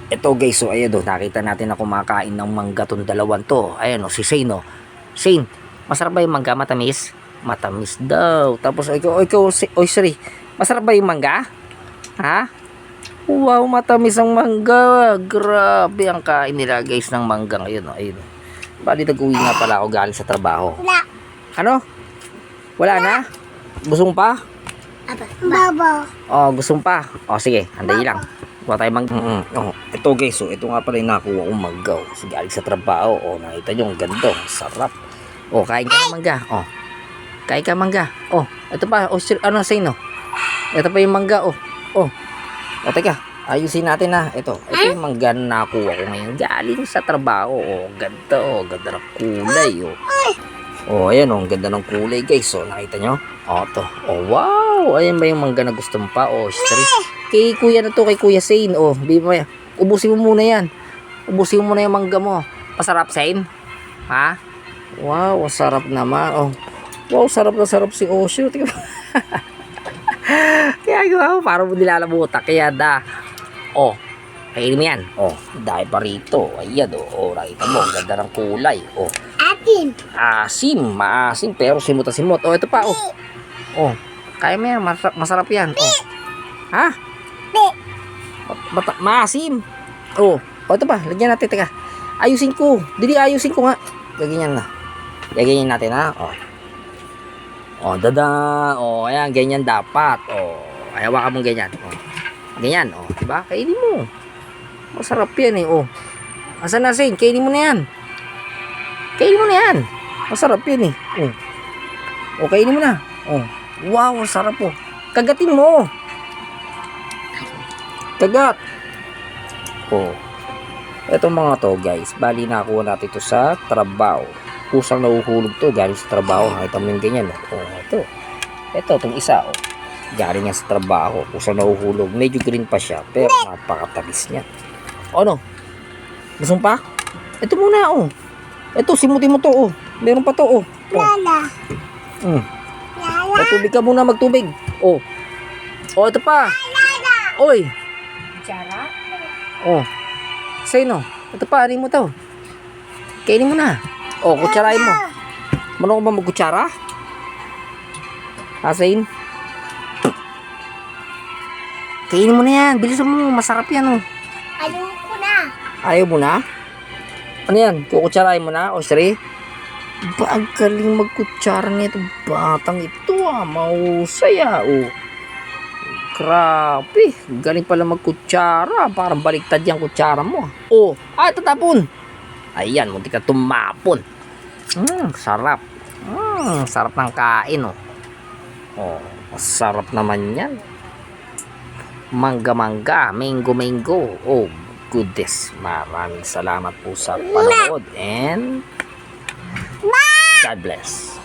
Ito guys, so ayan o, nakita natin na kumakain ng mangga tong dalawang to. Ayan o, si Shane o. Shane, masarap ba yung mangga? Matamis? Matamis daw. Tapos oy sorry, masarap ba yung mangga? Ha? Wow, matamis ang mangga. Grabe ang kain nila guys ng mangga ngayon o. Ayun o. Bali nag-uwi nga pala ako galing sa trabaho. Wala. Ano? Wala na? Gusto mo pa? Baba. Oh, gusto mo pa? Oh, sige, anday lang. Kuha tayo mangga. Oh, ito guys, so ito nga pala yung nakuha kong mangga. Oh. Sige, galing sa trabaho. Oh, nakita nyo, ang ganda. Sarap. Oh, kain ka ng mangga. Oh, kain ka mangga. Oh, ito pa. Oh, ano say no? Ito pa yung mangga. Oh, oh. O, teka. Ayusin natin na. Ito yung mangga na nakuha ko ngayon. Galing sa trabaho. Oh, ganda. Oh, ganda ng kulay. Oh. Oh, ayan oh, ang ganda ng kulay guys. So, nakita nyo? Oh, to. Oh, wow. Ayan ba yung mangga na gusto mo pa? Oh, straight. Kay kuya na to, kay Kuya Shane. Oh, ubusin mo muna yan. Ubusin mo muna yung mangga mo. Masarap, Shane? Ha? Wow, sarap naman. Oh. Wow, sarap na sarap si Osho. Kaya gawa ko, parang nilalabuta. Kaya da. Oh, kainin mo yan. Oh, dahil pa rito. Ayan, oh. Oh, nakita mo, ang ganda ng kulay. Oh. Atin. Asim, maasim, pero simot na simot. Oh, ito pa, oh. Oh, kaya mo yan, masarap yan. Oh. Ha? Maasim. Oh, oh, ito pa, lagyan natin, teka. Ayusin ko. Dili, ayusin ko nga. Ganyan na. Ganyan natin, ha? Oh. Oh, dada. Oh, ayan, ganyan dapat. Oh, ayawa ka mong ganyan. Oh. Ganyan, oh, diba? Kainin mo. Masarap yan, eh, oh. Asan na, Shane? Kainin mo na yan. Kainin mo na yan. Masarap yan, eh. Oh. Oh, kainin mo na. Oh. Wow, sarap, oh. Kagatin mo. Kagat. Oh. Etong mga to guys, bali nakuha natin ito sa trabaho. Kusang nahuhulog to galing sa trabaho. Nakita mo yung ganyan. Oh, ito. Ito, itong isa. Oh. Galing nga sa trabaho. Kusang nahuhulog. Medyo green pa siya. Pero napakatamis niya. Oh, ano? Gusto mo pa? Ito muna, oh. Ito, simutin mo to, oh. Meron pa to, oh. Lala. Lala. Magtubig ka muna, magtubig. Oh. Oh, ito pa. Oy. Kutsara. Oh. Sino? Ito pa, anin mo to. Kainin mo na. Oh, kutsarain mo. Mano ko ba magkutsara? Asain? Kainin mo na yan. Bilisan mo. Masarap yan, oh. Ayoko na. Ayaw mo na? Ano yan? Kukutsarain mo na? O, Sri? Ba, ang galing magkutsara nito. Batang ito, ah. Mahusay, ah. Oh. Grabe. Galing pala magkutsara. Parang baliktad yung kutsara mo. Oh. Ay, tatapon. Ayan, munti ka tumapon. Sarap. Sarap ng kain, oh. Oh, masarap naman yan. Mangga-mangga. Mango-mango. Oh, goodness. Maraming salamat po sa panood. And God bless.